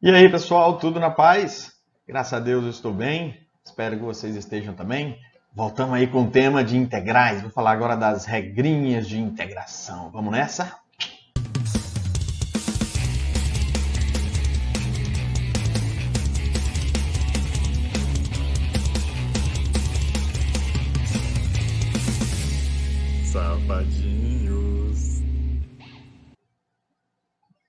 E aí, pessoal, tudo na paz? Graças a Deus eu estou bem. Espero que vocês estejam também. Voltamos aí com o tema de integrais. Vou falar agora das regrinhas de integração. Vamos nessa? Safadinhos.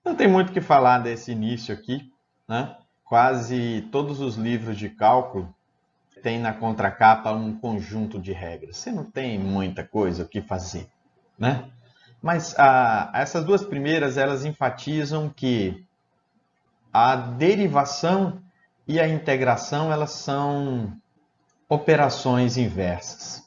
Não tem muito o que falar desse início aqui, né? Quase todos os livros de cálculo têm na contracapa um conjunto de regras. Você não tem muita coisa o que fazer, né? Mas essas duas primeiras, elas enfatizam que a derivação e a integração, elas são operações inversas.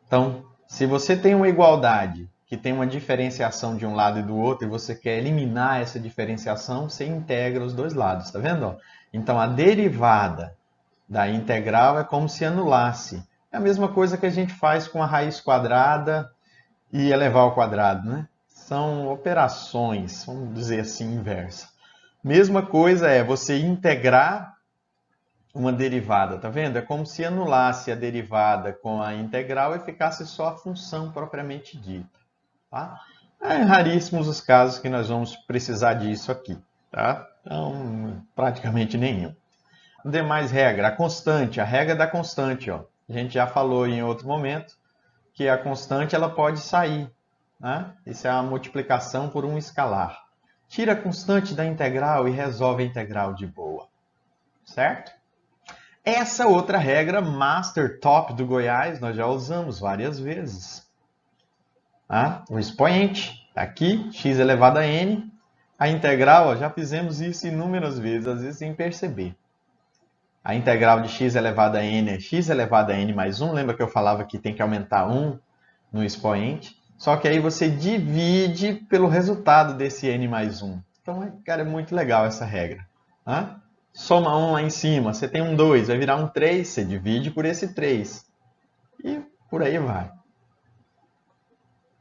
Então, se você tem uma igualdade que tem uma diferenciação de um lado e do outro e você quer eliminar essa diferenciação, você integra os dois lados, tá vendo? Então, a derivada da integral é como se anulasse. É a mesma coisa que a gente faz com a raiz quadrada e elevar ao quadrado, né? São operações, vamos dizer assim, inversa. Mesma coisa é você integrar uma derivada, tá vendo? É como se anulasse a derivada com a integral e ficasse só a função propriamente dita, tá? É raríssimos os casos que nós vamos precisar disso aqui, tá? Então, praticamente nenhum. Demais regra, a regra da constante, ó. A gente já falou em outro momento que a constante ela pode sair, né? Isso é a multiplicação por um escalar. Tira a constante da integral e resolve a integral de boa, certo? Essa outra regra, Master Top do Goiás, nós já usamos várias vezes. O expoente, tá aqui, x elevado a n. A integral, ó, já fizemos isso inúmeras vezes, às vezes sem perceber. A integral de x elevado a n é x elevado a n mais 1. Lembra que eu falava que tem que aumentar 1 no expoente? Só que aí você divide pelo resultado desse n mais 1. Então, cara, é muito legal essa regra. Soma 1 lá em cima, você tem um 2, vai virar um 3, você divide por esse 3. E por aí vai.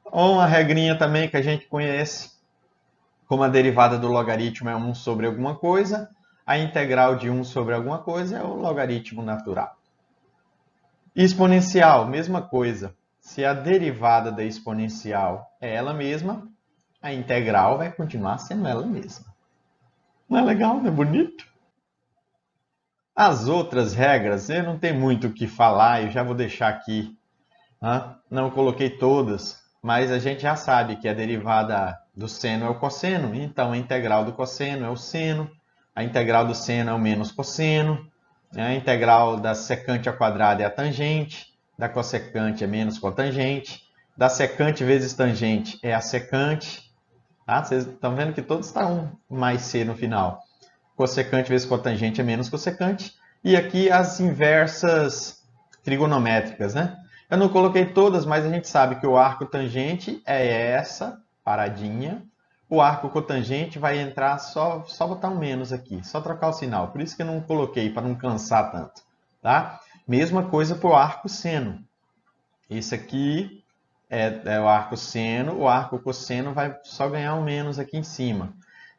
Ou uma regrinha também que a gente conhece, como a derivada do logaritmo é 1 sobre alguma coisa, a integral de 1 sobre alguma coisa é o logaritmo natural. Exponencial, mesma coisa. Se a derivada da exponencial é ela mesma, a integral vai continuar sendo ela mesma. Não é legal? Não é bonito? As outras regras, eu não tenho muito o que falar, eu já vou deixar aqui. Não coloquei todas, mas a gente já sabe que a derivada do seno é o cosseno, então a integral do cosseno é o seno, a integral do seno é o menos cosseno, a integral da secante ao quadrado é a tangente, da cossecante é menos cotangente, da secante vezes tangente é a secante. Vocês estão vendo que todos estão mais C no final. Cossecante vezes cotangente é menos cossecante. E aqui as inversas trigonométricas, né? Eu não coloquei todas, mas a gente sabe que o arco tangente é essa paradinha. O arco cotangente vai entrar, só botar um menos aqui, só trocar o sinal. Por isso que eu não coloquei, para não cansar tanto. Tá? Mesma coisa para o arco seno. Esse aqui é o arco seno, o arco cosseno vai só ganhar um menos aqui em cima.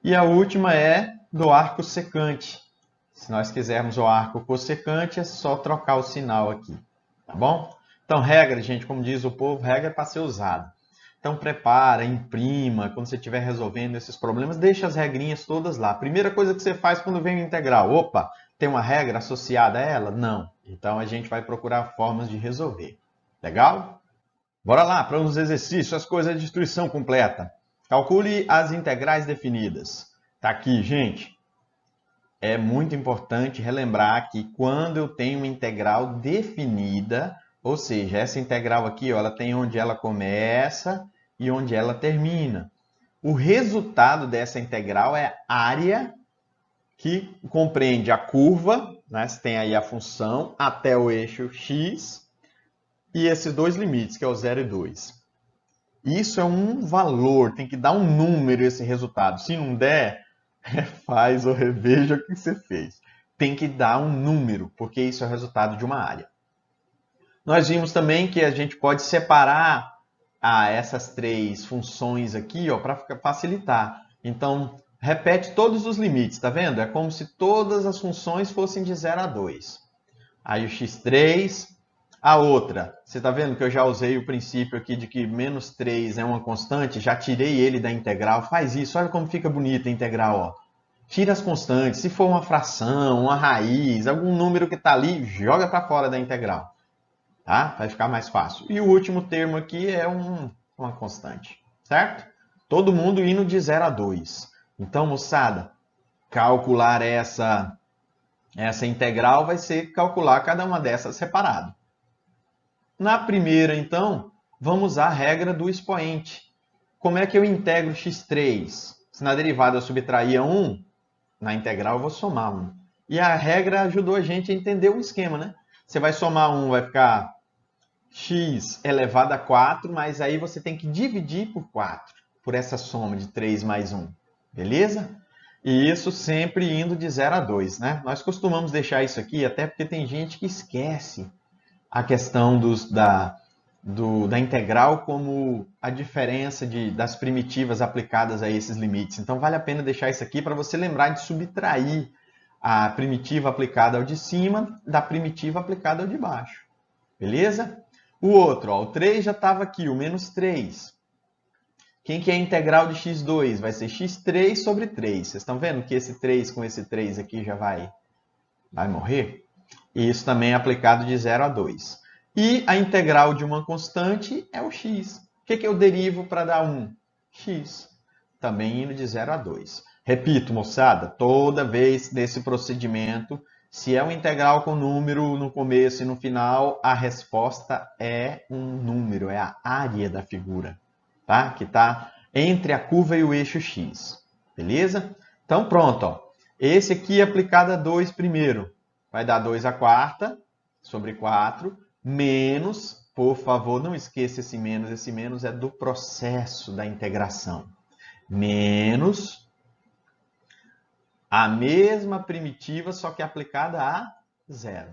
E a última é do arco secante. Se nós quisermos o arco cossecante, é só trocar o sinal aqui, tá bom? Então, regra, gente, como diz o povo, regra é para ser usada. Então, prepara, imprima, quando você estiver resolvendo esses problemas, deixa as regrinhas todas lá. Primeira coisa que você faz quando vem o integral, opa, tem uma regra associada a ela? Não. Então, a gente vai procurar formas de resolver. Legal? Bora lá, para os exercícios, as coisas de distribuição completa. Calcule as integrais definidas. Tá aqui, gente. É muito importante relembrar que quando eu tenho uma integral definida, ou seja, essa integral aqui, ó, ela tem onde ela começa e onde ela termina. O resultado dessa integral é a área que compreende a curva, né? Você tem aí a função até o eixo x e esses dois limites, que é o 0 e 2. Isso é um valor, tem que dar um número esse resultado. Se não der, refaz ou reveja o que você fez. Tem que dar um número, porque isso é o resultado de uma área. Nós vimos também que a gente pode separar essas três funções aqui para facilitar. Então, repete todos os limites, tá vendo? É como se todas as funções fossem de 0 a 2. Aí o x3, a outra, você está vendo que eu já usei o princípio aqui de que menos 3 é uma constante, já tirei ele da integral, faz isso, olha como fica bonita a integral, ó. Tira as constantes, se for uma fração, uma raiz, algum número que está ali, joga para fora da integral, tá? Vai ficar mais fácil. E o último termo aqui é uma constante, certo? Todo mundo indo de 0 a 2. Então, moçada, calcular essa integral vai ser calcular cada uma dessas separado. Na primeira, então, vamos usar a regra do expoente. Como é que eu integro x3? Se na derivada eu subtraía 1, na integral eu vou somar 1. E a regra ajudou a gente a entender o esquema, né? Você vai somar 1, vai ficar x elevado a 4, mas aí você tem que dividir por 4, por essa soma de 3 mais 1. Beleza? E isso sempre indo de 0 a 2, né? Nós costumamos deixar isso aqui, até porque tem gente que esquece a questão da integral como a diferença das primitivas aplicadas a esses limites. Então, vale a pena deixar isso aqui para você lembrar de subtrair a primitiva aplicada ao de cima da primitiva aplicada ao de baixo. Beleza? O outro, ó, o 3 já estava aqui, o menos 3. Quem que é a integral de x2? Vai ser x3 sobre 3. Vocês estão vendo que esse 3 com esse 3 aqui já vai morrer? E isso também é aplicado de 0 a 2. E a integral de uma constante é o x. O que eu derivo para dar 1? X. Também indo de 0 a 2. Repito, moçada, toda vez nesse procedimento, se é uma integral com número no começo e no final, a resposta é um número, é a área da figura, tá? Que está entre a curva e o eixo x. Beleza? Então, pronto. Ó. Esse aqui é aplicado a 2 primeiro. Vai dar 2 a quarta sobre 4, menos, por favor, não esqueça esse menos é do processo da integração, menos a mesma primitiva, só que aplicada a 0,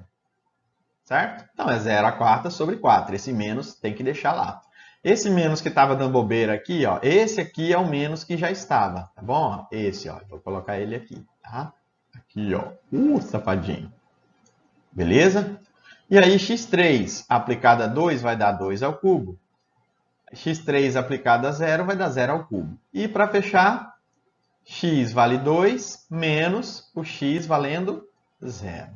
certo? Então, é 0 a quarta sobre 4, esse menos tem que deixar lá. Esse menos que estava dando bobeira aqui, ó, esse aqui é o menos que já estava, tá bom? Esse, ó, vou colocar ele aqui, tá? Aqui, ó, safadinho. Beleza? E aí, x3 aplicado a 2 vai dar 2 ao cubo. x3 aplicado a 0 vai dar 0 ao cubo. E para fechar, x vale 2 menos o x valendo 0.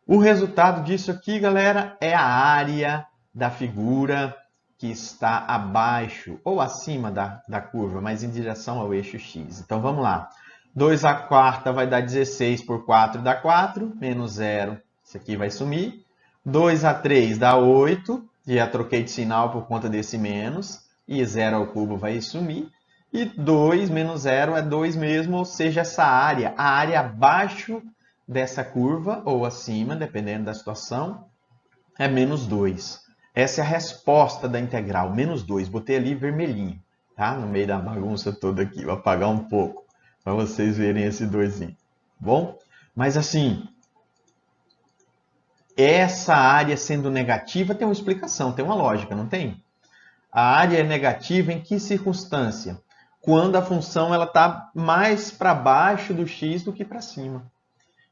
O resultado disso aqui, galera, é a área da figura que está abaixo ou acima da curva, mas em direção ao eixo x. Então, vamos lá. 2 a quarta vai dar 16 por 4 dá 4, menos 0. Isso aqui vai sumir. 2 a 3 dá 8. Já troquei de sinal por conta desse menos. E 0 ao cubo vai sumir. E 2 menos 0 é 2 mesmo, ou seja, essa área, a área abaixo dessa curva, ou acima, dependendo da situação, é menos 2. Essa é a resposta da integral, menos 2. Botei ali vermelhinho, tá? No meio da bagunça toda aqui. Vou apagar um pouco, para vocês verem esse 2zinho. Bom? Mas assim, essa área sendo negativa tem uma explicação, tem uma lógica, não tem? A área é negativa em que circunstância? Quando a função está mais para baixo do x do que para cima.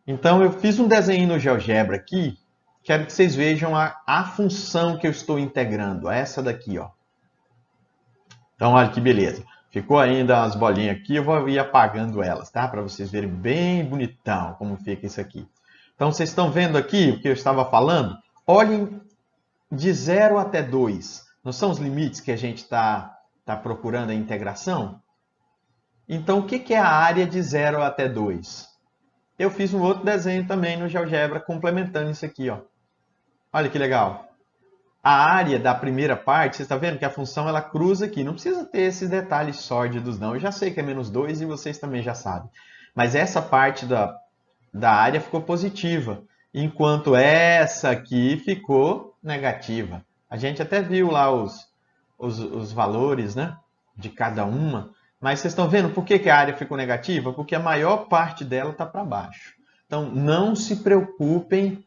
Então, eu fiz um desenho no GeoGebra aqui, quero que vocês vejam a função que eu estou integrando, essa daqui, ó. Então, olha que beleza. Ficou ainda as bolinhas aqui, eu vou ir apagando elas, tá? Para vocês verem bem bonitão como fica isso aqui. Então, vocês estão vendo aqui o que eu estava falando? Olhem de 0 até 2. Não são os limites que a gente está procurando a integração? Então, o que é a área de 0 até 2? Eu fiz um outro desenho também no GeoGebra complementando isso aqui, ó. Olha que legal. A área da primeira parte, você está vendo que a função ela cruza aqui. Não precisa ter esses detalhes sórdidos, não. Eu já sei que é menos 2 e vocês também já sabem. Mas essa parte da área ficou positiva, enquanto essa aqui ficou negativa. A gente até viu lá os valores, né, de cada uma. Mas vocês estão vendo por que a área ficou negativa? Porque a maior parte dela está para baixo. Então, não se preocupem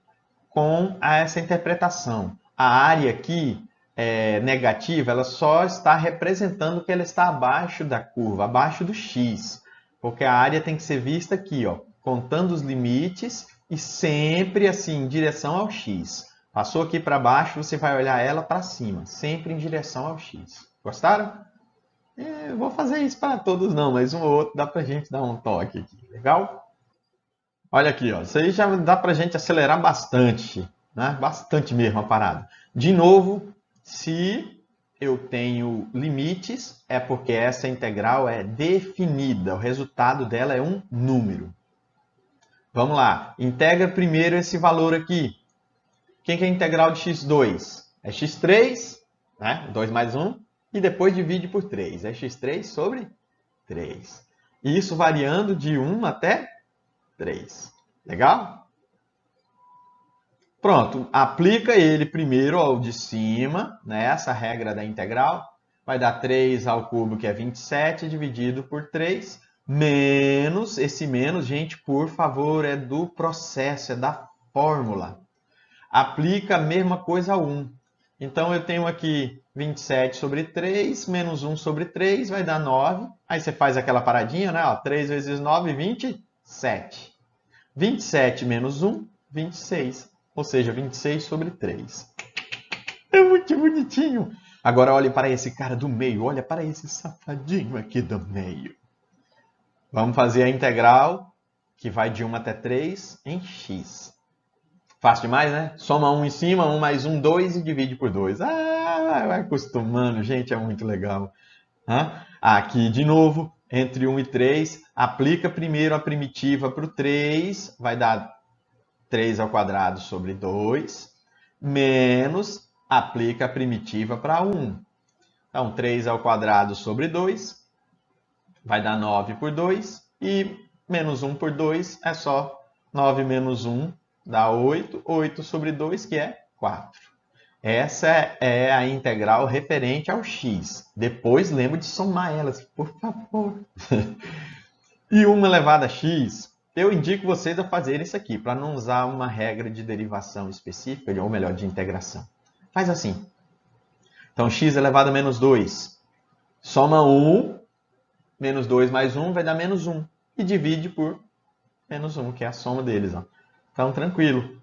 com essa interpretação. A área aqui negativa, ela só está representando que ela está abaixo da curva, abaixo do x. Porque a área tem que ser vista aqui, ó, contando os limites e sempre assim, em direção ao x. Passou aqui para baixo, você vai olhar ela para cima, sempre em direção ao x. Gostaram? Eu vou fazer isso para todos não, mas um ou outro dá para a gente dar um toque aqui. Legal? Olha aqui, ó, isso aí já dá para a gente acelerar bastante, né? Bastante mesmo a parada. De novo, se eu tenho limites, é porque essa integral é definida. O resultado dela é um número. Vamos lá. Integra primeiro esse valor aqui. Quem que é a integral de x2? É x3, né? 2 mais 1. E depois divide por 3. É x3 sobre 3. E isso variando de 1 até 3. Legal? Pronto, aplica ele primeiro ao de cima, né? Essa regra da integral. Vai dar 3 ao cubo, que é 27, dividido por 3, menos, esse menos, gente, por favor, é do processo, é da fórmula. Aplica a mesma coisa ao 1. Então, eu tenho aqui 27 sobre 3, menos 1 sobre 3, vai dar 9. Aí você faz aquela paradinha, né? Ó, 3 vezes 9, 27. 27 menos 1, 26. Ou seja, 26 sobre 3. É muito bonitinho. Agora olhe para esse cara do meio. Olha para esse safadinho aqui do meio. Vamos fazer a integral que vai de 1 até 3 em x. Fácil demais, né? Soma 1 em cima, 1 mais 1, 2 e divide por 2. Ah, vai acostumando, gente, é muito legal. Aqui, de novo, entre 1 e 3, aplica primeiro a primitiva para o 3, vai dar 3 ao quadrado sobre 2, menos, aplica a primitiva para 1. Então, 3 ao quadrado sobre 2, vai dar 9 por 2, e menos 1 por 2 é só 9 menos 1, dá 8, 8 sobre 2, que é 4. Essa é a integral referente ao x. Depois, lembre de somar elas, por favor. E 1 elevado a x, eu indico vocês a fazerem isso aqui, para não usar uma regra de derivação específica, ou melhor, de integração. Faz assim. Então, x elevado a menos 2. Soma 1, menos 2 mais 1 vai dar menos 1. E divide por menos 1, que é a soma deles. Ó. Então, tranquilo.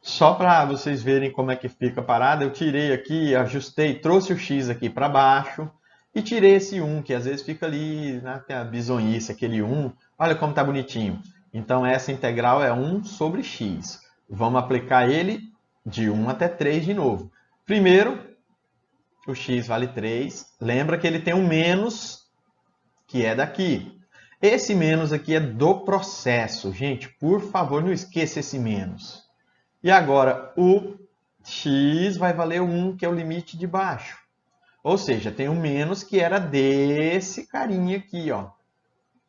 Só para vocês verem como é que fica a parada, eu tirei aqui, ajustei, trouxe o x aqui para baixo e tirei esse 1, que às vezes fica ali, né, tem a bizonhice, aquele 1. Olha como está bonitinho. Então, essa integral é 1 sobre x. Vamos aplicar ele de 1 até 3 de novo. Primeiro, o x vale 3. Lembra que ele tem um menos, que é daqui. Esse menos aqui é do processo. Gente, por favor, não esqueça esse menos. E agora, o x vai valer 1, que é o limite de baixo. Ou seja, tem um menos que era desse carinha aqui, ó.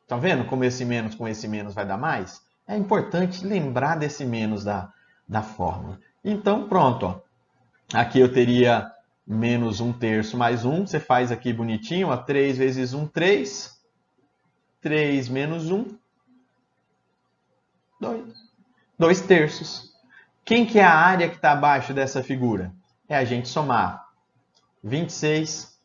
Tá vendo como esse menos com esse menos vai dar mais? É importante lembrar desse menos da fórmula. Então, pronto, ó. Aqui eu teria menos 1 terço mais 1. Você faz aqui bonitinho, ó. 3 vezes 1, 3. 3 menos 1, 2. 2 terços. Quem que é a área que está abaixo dessa figura? É a gente somar 26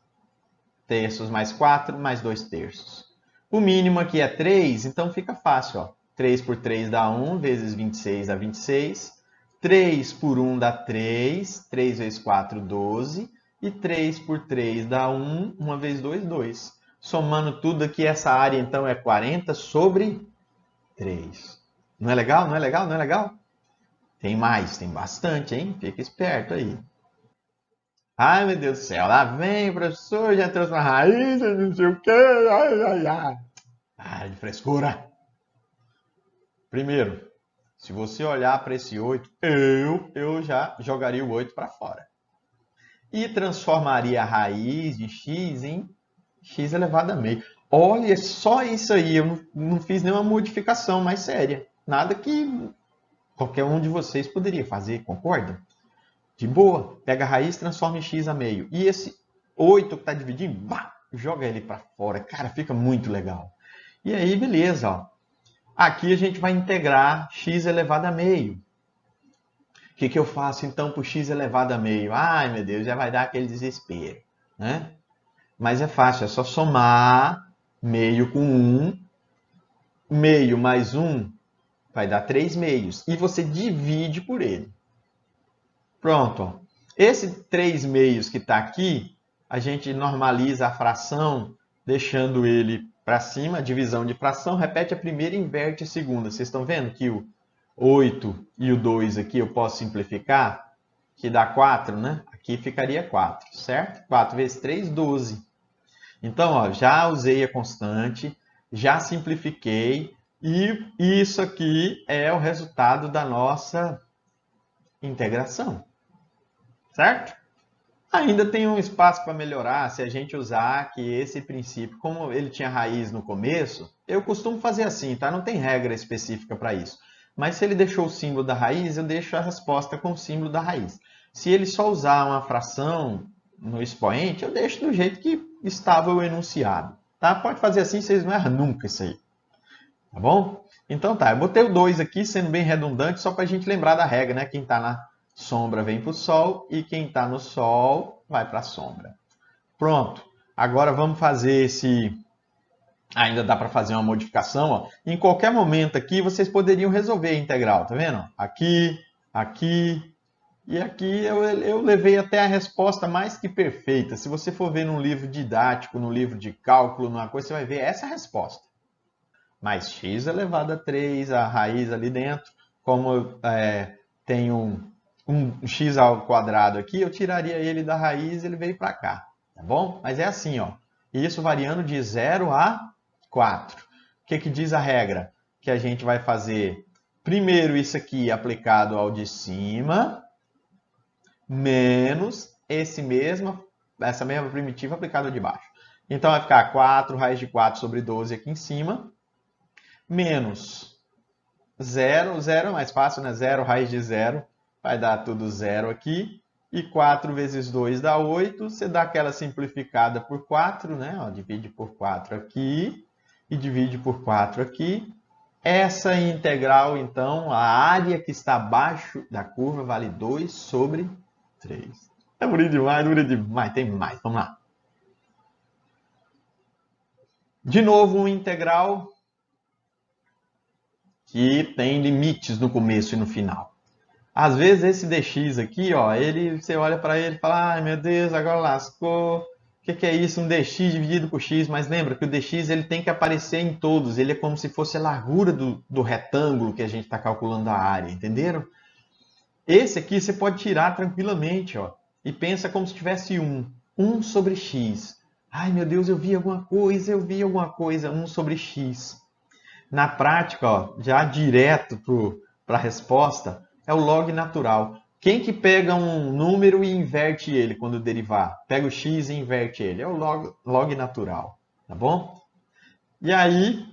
terços mais 4 mais 2 terços. O mínimo aqui é 3, então fica fácil. Ó. 3 por 3 dá 1, vezes 26 dá 26. 3 por 1 dá 3. 3 vezes 4, 12. E 3 por 3 dá 1. 1 vezes 2, 2. Somando tudo aqui, essa área então é 40 sobre 3. Não é legal? Não é legal? Não é legal? Tem mais, tem bastante, hein? Fica esperto aí. Ai, meu Deus do céu, lá vem o professor, já trouxe uma raiz, não sei o quê. Ai, ai, ai. Ai, de frescura. Primeiro, se você olhar para esse 8, eu já jogaria o 8 para fora. E transformaria a raiz de x em x elevado a meio. Olha, só isso aí, eu não fiz nenhuma modificação mais séria. Nada que qualquer um de vocês poderia fazer, concorda? De boa, pega a raiz, transforma em x a meio. E esse 8 que está dividindo, joga ele para fora. Cara, fica muito legal. E aí, beleza. Ó. Aqui a gente vai integrar x elevado a meio. O que eu faço então para o x elevado a meio? Ai, meu Deus, já vai dar aquele desespero. Né? Mas é fácil, é só somar meio com 1 meio mais 1 vai dar 3 meios. E você divide por ele. Pronto. Ó. Esse 3 meios que está aqui, a gente normaliza a fração, deixando ele para cima, divisão de fração, repete a primeira e inverte a segunda. Vocês estão vendo que o 8 e o 2 aqui eu posso simplificar? Que dá 4, né? Aqui ficaria 4, certo? 4 vezes 3, 12. Então, ó, já usei a constante, já simplifiquei, e isso aqui é o resultado da nossa integração, certo? Ainda tem um espaço para melhorar se a gente usar que esse princípio, como ele tinha raiz no começo, eu costumo fazer assim, tá? Não tem regra específica para isso. Mas se ele deixou o símbolo da raiz, eu deixo a resposta com o símbolo da raiz. Se ele só usar uma fração no expoente, eu deixo do jeito que estava o enunciado. Tá? Pode fazer assim, vocês não erram nunca isso aí. Tá bom? Então tá, eu botei o 2 aqui, sendo bem redundante, só para a gente lembrar da regra, né? Quem está na sombra vem para o sol e quem está no sol vai para a sombra. Pronto. Agora vamos fazer esse... Ainda dá para fazer uma modificação. Ó. Em qualquer momento aqui, vocês poderiam resolver a integral, tá vendo? Aqui, aqui e aqui eu levei até a resposta mais que perfeita. Se você for ver num livro didático, no livro de cálculo, numa coisa, você vai ver essa resposta. Mais x elevado a 3, a raiz ali dentro. Como tem um x ao quadrado aqui, eu tiraria ele da raiz e ele veio para cá. Tá bom? Mas é assim, ó. Isso variando de 0 a 4. O que diz a regra? Que a gente vai fazer primeiro isso aqui aplicado ao de cima, menos essa mesma primitiva aplicada ao de baixo. Então vai ficar 4 raiz de 4 sobre 12 aqui em cima, menos 0, 0 é mais fácil, né? 0 raiz de 0, vai dar tudo 0 aqui. E 4 vezes 2 dá 8. Você dá aquela simplificada por 4, né? Ó, divide por 4 aqui e divide por 4 aqui. Essa integral, então, a área que está abaixo da curva vale 2 sobre 3. É bonito demais, bonito demais. Tem mais, vamos lá. De novo, uma integral que tem limites no começo e no final. Às vezes esse dx aqui, ó, você olha para ele e fala, ai meu Deus, agora lascou. O que é isso? Um dx dividido por x. Mas lembra que o dx ele tem que aparecer em todos. Ele é como se fosse a largura do retângulo que a gente está calculando a área, entenderam? Esse aqui você pode tirar tranquilamente, ó. E pensa como se tivesse 1. 1 sobre x. Ai meu Deus, eu vi alguma coisa. 1 sobre x. Na prática, ó, já direto para a resposta, é o log natural. Quem que pega um número e inverte ele quando derivar? Pega o x e inverte ele. É o log natural, tá bom? E aí,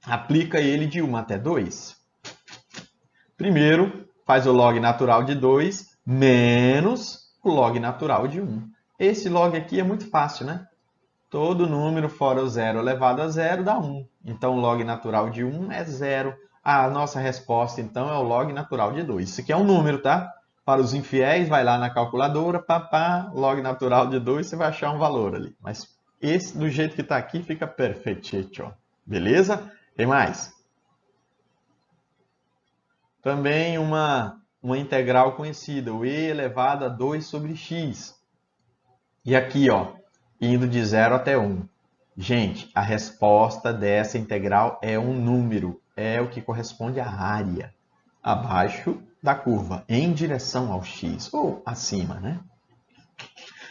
aplica ele de 1 até 2. Primeiro, faz o log natural de 2 menos o log natural de 1. Esse log aqui é muito fácil, né? Todo número fora o 0 elevado a 0 dá 1. Então, o log natural de 1 é 0. A nossa resposta, então, é o log natural de 2. Isso aqui é um número, tá? Para os infiéis, vai lá na calculadora, log natural de 2, você vai achar um valor ali. Mas esse, do jeito que está aqui, fica perfeito. Beleza? Tem mais? Também uma integral conhecida, o e elevado a 2 sobre x. E aqui, ó, indo de 0 até 1. Gente, a resposta dessa integral é um número. É o que corresponde à área abaixo da curva, em direção ao x, ou acima, né?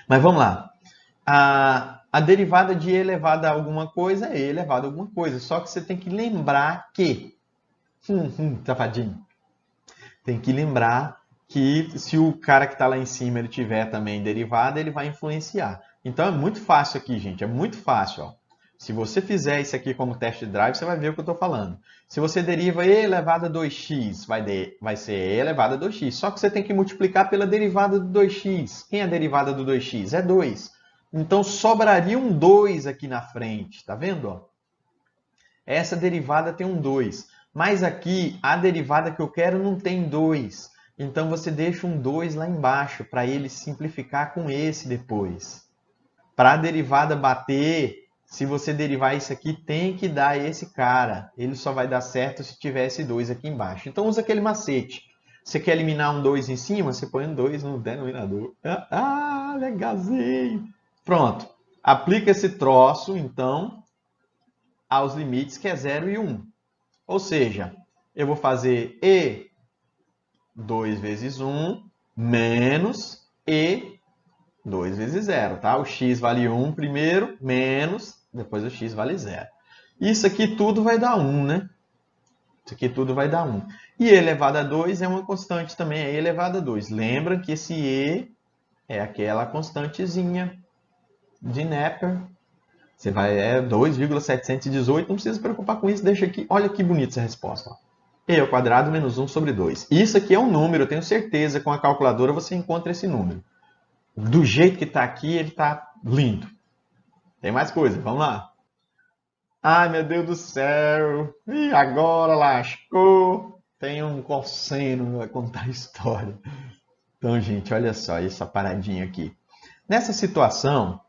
Mas vamos lá. A derivada de e elevado a alguma coisa é e elevado a alguma coisa. Só que você tem que lembrar que... safadinho. Tem que lembrar que se o cara que está lá em cima ele tiver também derivada, ele vai influenciar. Então é muito fácil aqui, gente. É muito fácil. Ó. Se você fizer isso aqui como teste de drive, você vai ver o que eu estou falando. Se você deriva e elevado a 2x, vai ser e elevado a 2x. Só que você tem que multiplicar pela derivada do 2x. Quem é a derivada do 2x? É 2. Então sobraria um 2 aqui na frente. Tá vendo? Ó? Essa derivada tem um 2. Mas aqui, a derivada que eu quero não tem 2. Então você deixa um 2 lá embaixo para ele simplificar com esse depois. Para a derivada bater se você derivar isso aqui, tem que dar esse cara. Ele só vai dar certo se tiver esse 2 aqui embaixo. Então usa aquele macete. Você quer eliminar um 2 em cima? Você põe um 2 no denominador. Legalzinho. Pronto. Aplica esse troço, então, aos limites que é 0 e 1. Ou seja, eu vou fazer E 2 vezes 1 menos E 2 vezes 0, tá? O x vale 1 primeiro, menos, depois o x vale 0. Isso aqui tudo vai dar 1, né? Isso aqui tudo vai dar 1. E E elevado a 2 é uma constante também, é E elevado a 2. Lembra que esse E é aquela constantezinha de Napier. Você vai, 2,718, não precisa se preocupar com isso, deixa aqui. Olha que bonita essa resposta. Ó. E ao quadrado menos 1 sobre 2. Isso aqui é um número, eu tenho certeza, com a calculadora você encontra esse número. Do jeito que está aqui, ele está lindo. Tem mais coisa, vamos lá. Ai, meu Deus do céu. E agora lascou. Tem um cosseno para contar a história. Então, gente, olha só essa paradinha aqui. Nessa situação,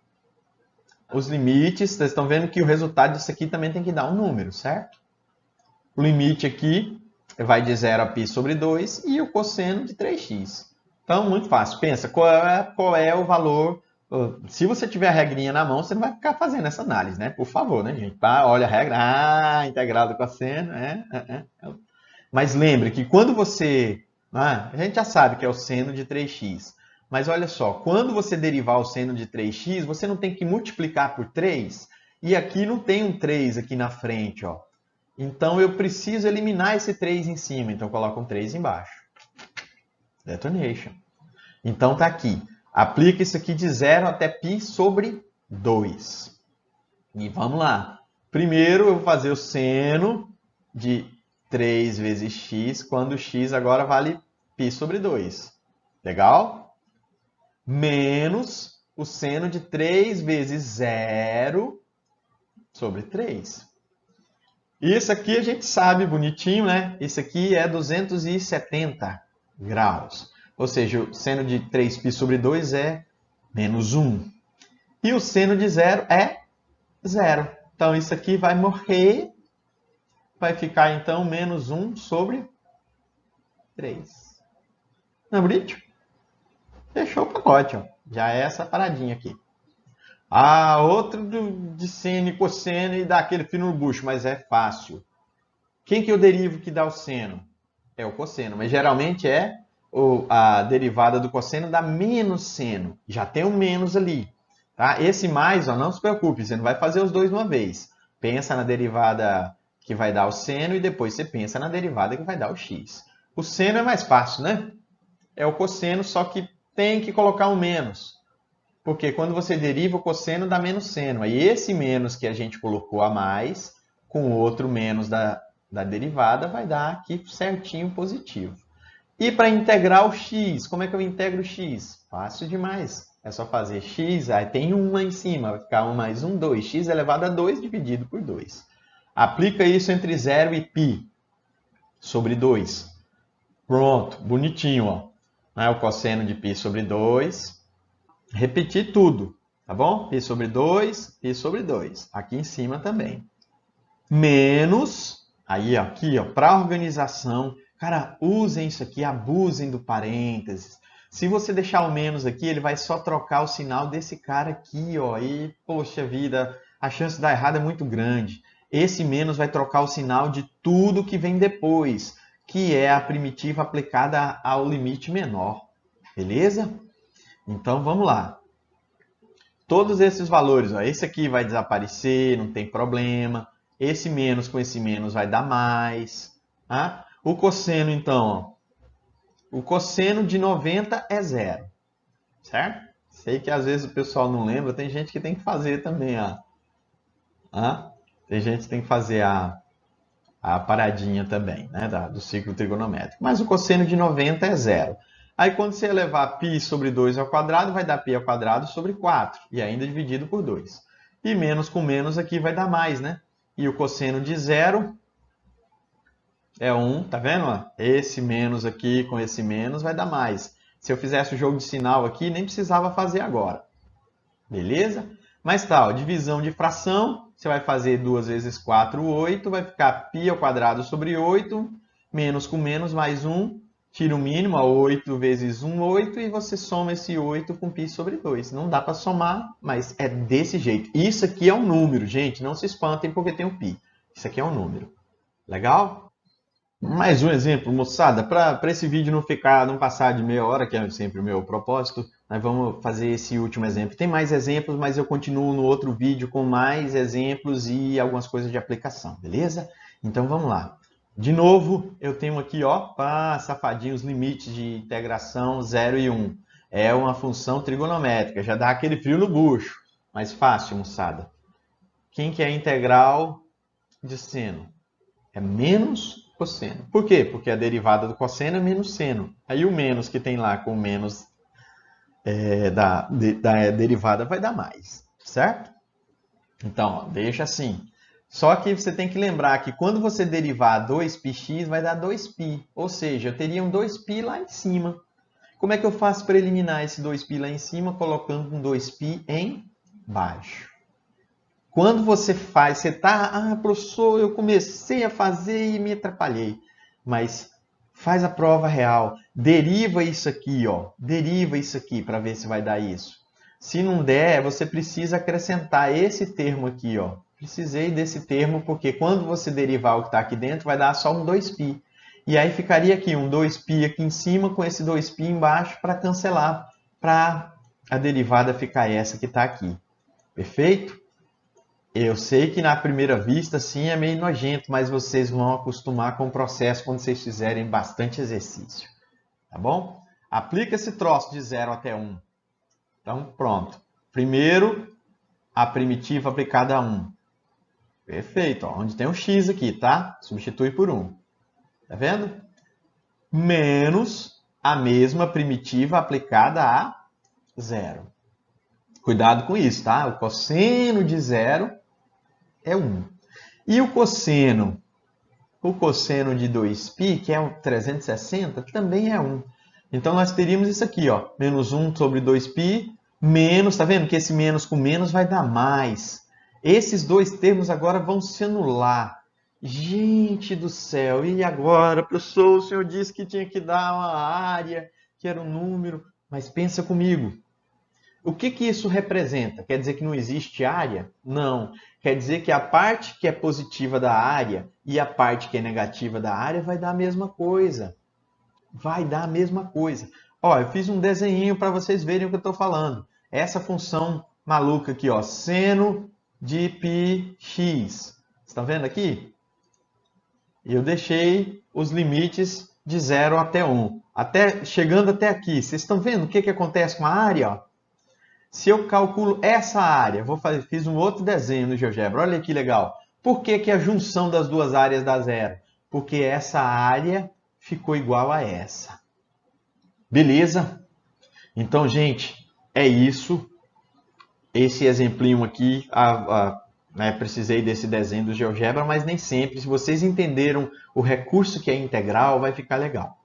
os limites, vocês estão vendo que o resultado disso aqui também tem que dar um número, certo? O limite aqui vai de 0 a π sobre 2 e o cosseno de 3x. Então, muito fácil. Pensa, qual é o valor... Se você tiver a regrinha na mão, você não vai ficar fazendo essa análise, né? Por favor, né, gente? Tá? Olha a regra. Integral do cosseno. Mas lembre que quando você... a gente já sabe que é o seno de 3x. Mas olha só, quando você derivar o seno de 3x, você não tem que multiplicar por 3. E aqui não tem um 3 aqui na frente, ó. Então, eu preciso eliminar esse 3 em cima. Então, eu coloco um 3 embaixo. Detonation. Então, tá aqui. Aplica isso aqui de 0 até π sobre 2. E vamos lá. Primeiro, eu vou fazer o seno de 3 vezes x, quando x agora vale π sobre 2. Legal? Menos o seno de 3 vezes 0 sobre 3. Isso aqui a gente sabe bonitinho, né? Isso aqui é 270 graus. Ou seja, o seno de 3π sobre 2 é menos 1. E o seno de 0 é 0. Então, isso aqui vai morrer. Vai ficar, então, menos 1 sobre 3. Não é bonito? Fechou o pacote, ó. Já é essa paradinha aqui. Outro de seno e cosseno e dá aquele fio no bucho, mas é fácil. Quem que eu derivo que dá o seno? É o cosseno, mas geralmente é a derivada do cosseno dá menos seno. Já tem um menos ali. Tá? Esse mais, ó, não se preocupe, você não vai fazer os dois de uma vez. Pensa na derivada que vai dar o seno e depois você pensa na derivada que vai dar o x. O seno é mais fácil, né? É o cosseno, só que tem que colocar um menos. Porque quando você deriva o cosseno, dá menos seno. Aí esse menos que a gente colocou a mais, com o outro menos da derivada, vai dar aqui certinho positivo. E para integrar o x, como é que eu integro o x? Fácil demais. É só fazer x, aí tem 1 lá em cima, vai ficar 1 mais 1, 2. X elevado a 2 dividido por 2. Aplica isso entre 0 e π sobre 2. Pronto, bonitinho, ó. O cosseno de π sobre 2. Repetir tudo, tá bom? π sobre 2, π sobre 2. Aqui em cima também. Menos, aí aqui, ó, para organização. Cara, usem isso aqui, abusem do parênteses. Se você deixar o menos aqui, ele vai só trocar o sinal desse cara aqui, ó. E, poxa vida, a chance de dar errado é muito grande. Esse menos vai trocar o sinal de tudo que vem depois, que é a primitiva aplicada ao limite menor. Beleza? Então, vamos lá. Todos esses valores, ó, esse aqui vai desaparecer, não tem problema. Esse menos com esse menos vai dar mais. Tá? O cosseno, então, ó, o cosseno de 90 é 0. Certo? Sei que às vezes o pessoal não lembra, tem gente que tem que fazer também. Tem gente que tem que fazer a paradinha também, né, do ciclo trigonométrico. Mas o cosseno de 90 é 0. Aí quando você levar π sobre 2 ao quadrado, vai dar π ao quadrado sobre 4. E ainda dividido por 2. E menos com menos aqui vai dar mais, né? E o cosseno de 0 é 1, tá vendo? Esse menos aqui com esse menos vai dar mais. Se eu fizesse o jogo de sinal aqui, nem precisava fazer agora. Beleza? Mas tá, ó, divisão de fração, você vai fazer 2 vezes 4, 8, vai ficar π ao quadrado sobre 8, menos com menos, mais 1, tira o mínimo, 8 vezes 1, 8, e você soma esse 8 com π sobre 2. Não dá para somar, mas é desse jeito. Isso aqui é um número, gente, não se espantem porque tem o π. Isso aqui é um número. Legal? Mais um exemplo, moçada, para esse vídeo não passar de meia hora, que é sempre o meu propósito, nós vamos fazer esse último exemplo. Tem mais exemplos, mas eu continuo no outro vídeo com mais exemplos e algumas coisas de aplicação, beleza? Então vamos lá. De novo, eu tenho aqui, ó, safadinho, os limites de integração 0 e 1. É uma função trigonométrica, já dá aquele frio no bucho. Mais fácil, moçada. Quem que é a integral de seno? É menos cosseno. Por quê? Porque a derivada do cosseno é menos seno. Aí o menos que tem lá com menos da derivada vai dar mais, certo? Então, ó, deixa assim. Só que você tem que lembrar que quando você derivar 2πx, vai dar 2π. Ou seja, eu teria um 2π lá em cima. Como é que eu faço para eliminar esse 2π lá em cima? Colocando um 2π embaixo. Quando você faz, você está, professor, eu comecei a fazer e me atrapalhei. Mas faz a prova real, deriva isso aqui, ó. Deriva isso aqui para ver se vai dar isso. Se não der, você precisa acrescentar esse termo aqui, ó. Precisei desse termo porque quando você derivar o que está aqui dentro, vai dar só um 2π. E aí ficaria aqui um 2π aqui em cima com esse 2π embaixo para cancelar, para a derivada ficar essa que está aqui. Perfeito? Eu sei que na primeira vista, sim, é meio nojento, mas vocês vão acostumar com o processo quando vocês fizerem bastante exercício. Tá bom? Aplica esse troço de 0 até 1. Então, pronto. Primeiro, a primitiva aplicada a 1. Perfeito. Ó, onde tem um x aqui, tá? Substitui por 1. Tá vendo? Menos a mesma primitiva aplicada a 0. Cuidado com isso, tá? O cosseno de 0 é 1. E o cosseno de 2π, que é o 360, também é 1. Então, nós teríamos isso aqui, ó, menos 1 sobre 2π, menos, tá vendo que esse menos com menos vai dar mais. Esses dois termos agora vão se anular. Gente do céu, e agora, professor, o senhor disse que tinha que dar uma área, que era um número, mas pensa comigo. O que isso representa? Quer dizer que não existe área? Não. Quer dizer que a parte que é positiva da área e a parte que é negativa da área vai dar a mesma coisa. Vai dar a mesma coisa. Ó, eu fiz um desenho para vocês verem o que eu estou falando. Essa função maluca aqui, ó, seno de πx. Estão vendo aqui? Eu deixei os limites de 0 até 1. Chegando até aqui. Vocês estão vendo o que acontece com a área? Ó? Se eu calculo essa área, fiz um outro desenho no GeoGebra, olha que legal. Por que a junção das duas áreas dá 0? Porque essa área ficou igual a essa. Beleza? Então, gente, é isso. Esse exemplinho aqui, precisei desse desenho do GeoGebra, mas nem sempre. Se vocês entenderam o recurso que é integral, vai ficar legal.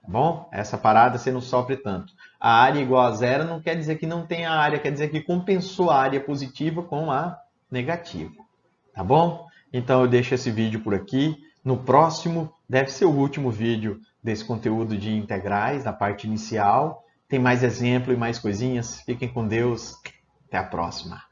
Tá bom? Essa parada você não sofre tanto. A área igual a 0 não quer dizer que não tem a área, quer dizer que compensou a área positiva com a negativa. Tá bom? Então eu deixo esse vídeo por aqui. No próximo, deve ser o último vídeo desse conteúdo de integrais, na parte inicial. Tem mais exemplo e mais coisinhas. Fiquem com Deus. Até a próxima.